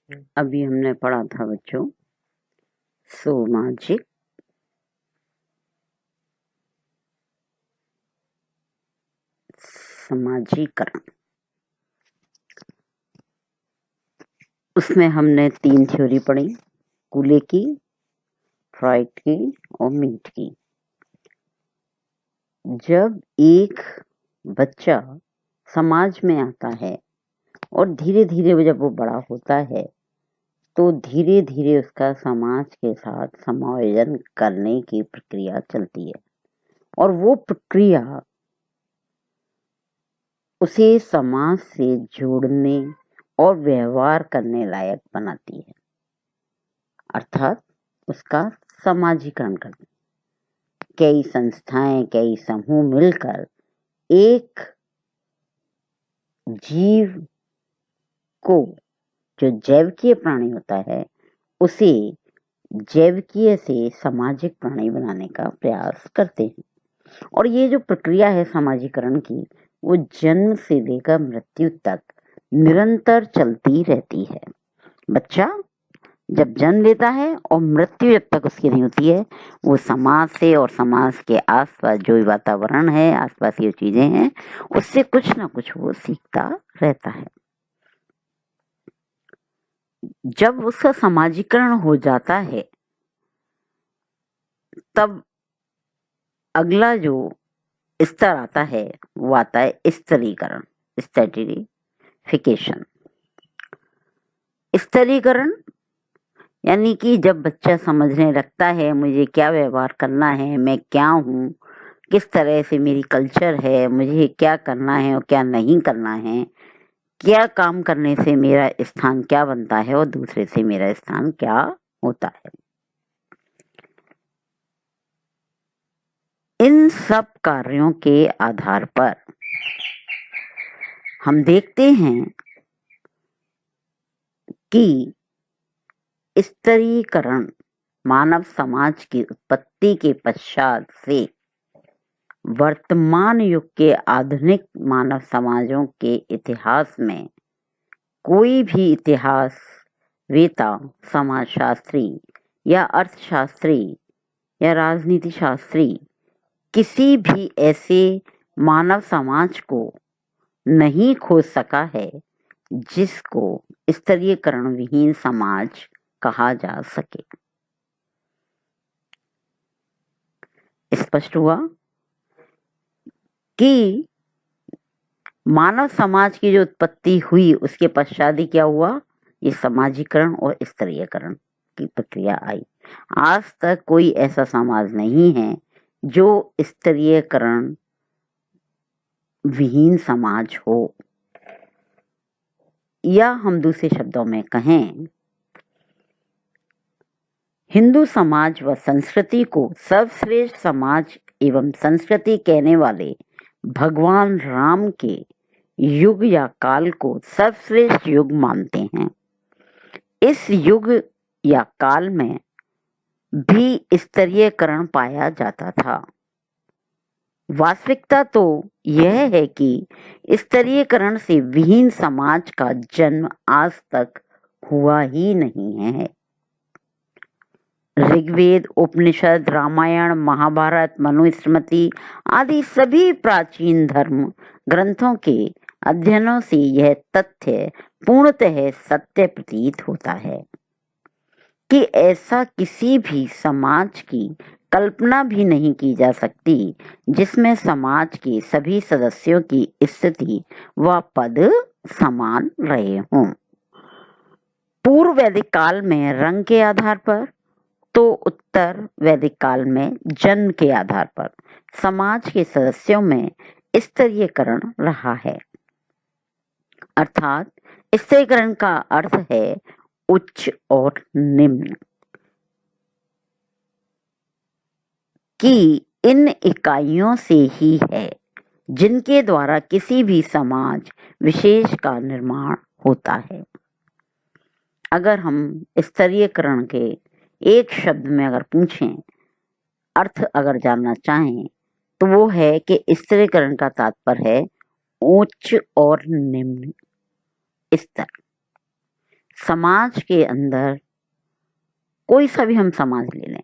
अभी हमने पढ़ा था बच्चों सामाजिक समाजीकरण। उसमें हमने 3 थ्योरी पढ़ी, कूले की, फ्रॉइड की और मीट की। जब एक बच्चा समाज में आता है और धीरे धीरे जब वो बड़ा होता है तो धीरे धीरे उसका समाज के साथ समायोजन करने की प्रक्रिया चलती है और वो प्रक्रिया उसे समाज से जोड़ने और व्यवहार करने लायक बनाती है, अर्थात उसका समाजीकरण करती है। कई संस्थाएं, कई समूह मिलकर एक जीव को, जो जैविकीय प्राणी होता है, उसे जैविकीय से सामाजिक प्राणी बनाने का प्रयास करते हैं। और ये जो प्रक्रिया है समाजीकरण की, वो जन्म से लेकर मृत्यु तक निरंतर चलती रहती है। बच्चा जब जन्म लेता है और मृत्यु जब तक उसकी नहीं होती है, वो समाज से और समाज के आसपास जो वातावरण है, आसपास की चीजें हैं, उससे कुछ ना कुछ वो सीखता रहता है। जब उसका समाजीकरण हो जाता है तब अगला जो स्तर आता है वो आता है स्तरीकरण, स्टैटिफिकेशन। स्तरीकरण यानी कि जब बच्चा समझने लगता है मुझे क्या व्यवहार करना है, मैं क्या हूँ, किस तरह से मेरी कल्चर है, मुझे क्या करना है और क्या नहीं करना है, क्या काम करने से मेरा स्थान क्या बनता है और दूसरे से मेरा स्थान क्या होता है। इन सब कार्यों के आधार पर हम देखते हैं कि स्तरीकरण मानव समाज की उत्पत्ति के पश्चात से वर्तमान युग के आधुनिक मानव समाजों के इतिहास में कोई भी इतिहास वेता, समाजशास्त्री या अर्थशास्त्री या राजनीति शास्त्री किसी भी ऐसे मानव समाज को नहीं खोज सका है जिसको स्तरीयकरण विहीन समाज कहा जा सके। स्पष्ट हुआ कि मानव समाज की जो उत्पत्ति हुई उसके पश्चात ही क्या हुआ, ये समाजीकरण और स्तरीयकरण की प्रक्रिया आई। आज तक कोई ऐसा समाज नहीं है जो स्तरीयकरण विहीन समाज हो, या हम दूसरे शब्दों में कहें, हिंदू समाज व संस्कृति को सर्वश्रेष्ठ समाज एवं संस्कृति कहने वाले भगवान राम के युग या काल को सर्वश्रेष्ठ युग मानते हैं। इस युग या काल में भी स्तरीयकरण पाया जाता था। वास्तविकता तो यह है कि स्तरीयकरण से विहीन समाज का जन्म आज तक हुआ ही नहीं है। ऋग्वेद, उपनिषद, रामायण, महाभारत, मनुस्मृति आदि सभी प्राचीन धर्म ग्रंथों के अध्ययनों से यह तथ्य पूर्णतः सत्य प्रतीत होता है कि ऐसा किसी भी समाज की कल्पना भी नहीं की जा सकती जिसमें समाज के सभी सदस्यों की स्थिति व पद समान रहे हों। पूर्व वैदिक काल में रंग के आधार पर तो उत्तर वैदिक काल में जन्म के आधार पर समाज के सदस्यों में स्तरीयकरण रहा है। अर्थात स्तरीयकरण का अर्थ है उच्च और निम्न, कि इन इकाइयों से ही है जिनके द्वारा किसी भी समाज विशेष का निर्माण होता है। अगर हम स्तरीयकरण के एक शब्द में अगर पूछें, अर्थ अगर जानना चाहें, तो वो है कि स्तरीयकरण का तात्पर्य है उच्च और निम्न स्तर। समाज के अंदर, कोई सा भी हम समाज ले लें,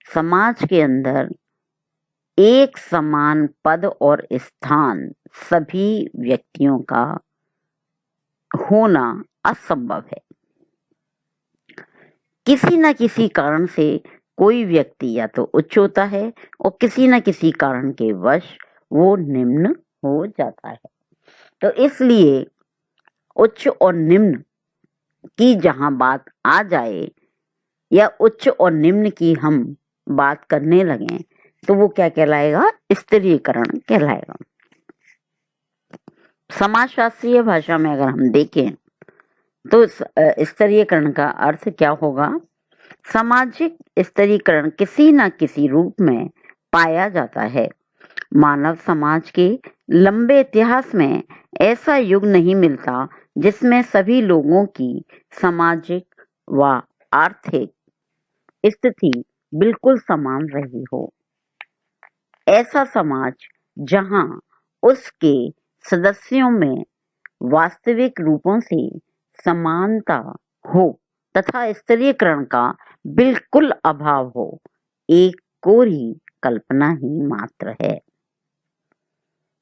समाज के अंदर एक समान पद और स्थान सभी व्यक्तियों का होना असंभव है। किसी न किसी कारण से कोई व्यक्ति या तो उच्च होता है और किसी न किसी कारण के वश वो निम्न हो जाता है। तो इसलिए उच्च और निम्न की जहां बात आ जाए या उच्च और निम्न की हम बात करने लगे तो वो क्या कहलाएगा? स्तरीयकरण कहलाएगा। समाजशास्त्रीय भाषा में अगर हम देखें तो स्तरीयकरण का अर्थ क्या होगा? सामाजिक स्तरीकरण किसी न किसी रूप में पाया जाता है। मानव समाज के लंबे इतिहास में ऐसा युग नहीं मिलता जिसमें सभी लोगों की सामाजिक व आर्थिक स्थिति बिल्कुल समान रही हो। ऐसा समाज जहां उसके सदस्यों में वास्तविक रूपों से समानता हो तथा स्तरीयकरण का बिल्कुल अभाव हो, एक कोरी कल्पना ही मात्र है।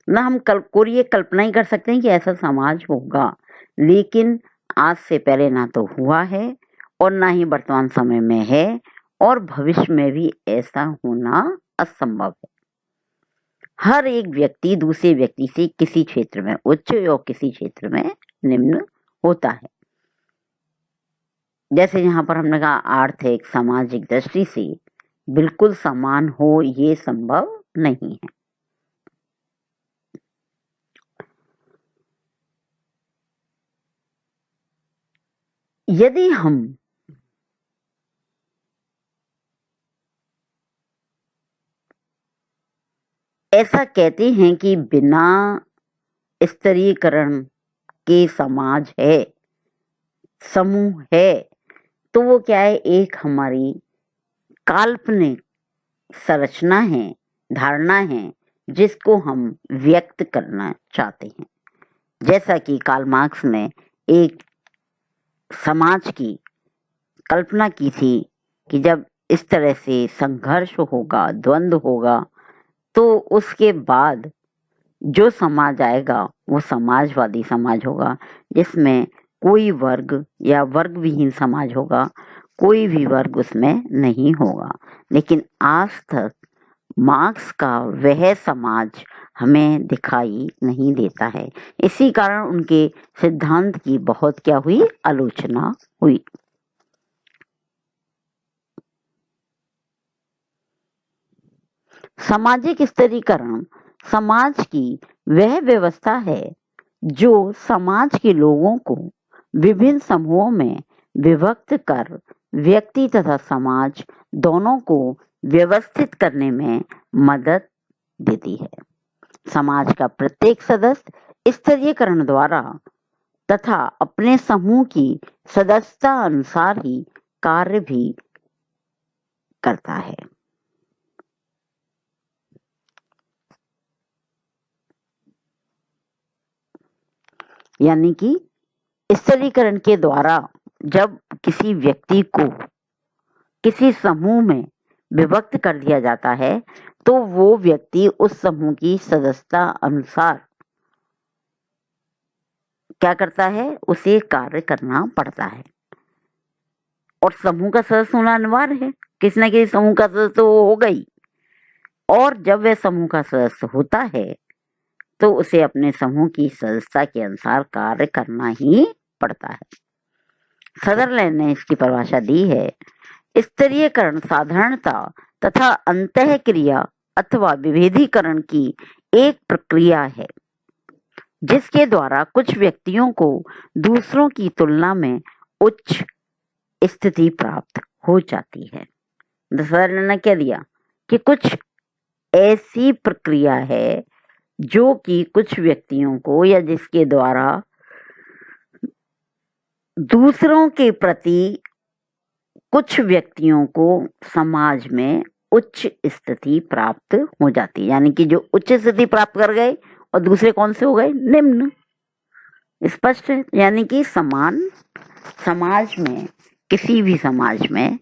ना हम कोरी कल्पना ही कर सकते हैं कि ऐसा समाज होगा, लेकिन आज से पहले ना तो हुआ है और ना ही वर्तमान समय में है और भविष्य में भी ऐसा होना असंभव है। हर एक व्यक्ति दूसरे व्यक्ति से किसी क्षेत्र में उच्च और किसी क्षेत्र में निम्न होता है। जैसे यहाँ पर हमने कहा आर्थिक सामाजिक दृष्टि से बिल्कुल समान हो ये संभव नहीं है। यदि हम ऐसा कहते हैं कि बिना स्तरीयकरण के समाज है, समूह है, तो वो क्या है? एक हमारी काल्पनिक संरचना है, धारणा है, जिसको हम व्यक्त करना चाहते हैं। जैसा कि कार्ल मार्क्स ने एक समाज की कल्पना की थी कि जब इस तरह से संघर्ष होगा, द्वंद्व होगा, तो उसके बाद जो समाज आएगा वो समाजवादी समाज होगा, जिसमें कोई वर्ग या वर्ग विहीन समाज होगा, कोई भी वर्ग उसमें नहीं होगा। लेकिन आज तक मार्क्स का वह समाज हमें दिखाई नहीं देता है। इसी कारण उनके सिद्धांत की बहुत क्या हुई? आलोचना हुई। सामाजिक स्तरीकरण समाज की वह व्यवस्था है जो समाज के लोगों को विभिन्न समूहों में विभक्त कर व्यक्ति तथा समाज दोनों को व्यवस्थित करने में मदद देती है। समाज का प्रत्येक सदस्य स्तरीयकरण द्वारा तथा अपने समूह की सदस्यता अनुसार ही कार्य भी करता है। यानी कि स्तरीकरण के द्वारा जब किसी व्यक्ति को किसी समूह में विभक्त कर दिया जाता है तो वो व्यक्ति उस समूह की सदस्यता अनुसार क्या करता है? उसे कार्य करना पड़ता है और समूह का सदस्य होना अनिवार्य है। किसी न किसी समूह का सदस्य तो वो हो गई, और जब वह समूह का सदस्य होता है तो उसे अपने समूह की सदस्यता के अनुसार कार्य करना ही पड़ता है। सदरलैंड ने इसकी परिभाषा दी है, स्तरीयकरण साधारणता तथा अंतःक्रिया अथवा विभेदीकरण की एक प्रक्रिया है जिसके द्वारा कुछ व्यक्तियों को दूसरों की तुलना में उच्च स्थिति प्राप्त हो जाती है। सदरलैंड ने क्या दिया कि कुछ ऐसी प्रक्रिया है जो कि कुछ व्यक्तियों को या जिसके द्वारा दूसरों के प्रति कुछ व्यक्तियों को समाज में उच्च स्थिति प्राप्त हो जाती है। यानी कि जो उच्च स्थिति प्राप्त कर गए और दूसरे कौन से हो गए? निम्न। स्पष्ट है। यानी कि समान समाज में, किसी भी समाज में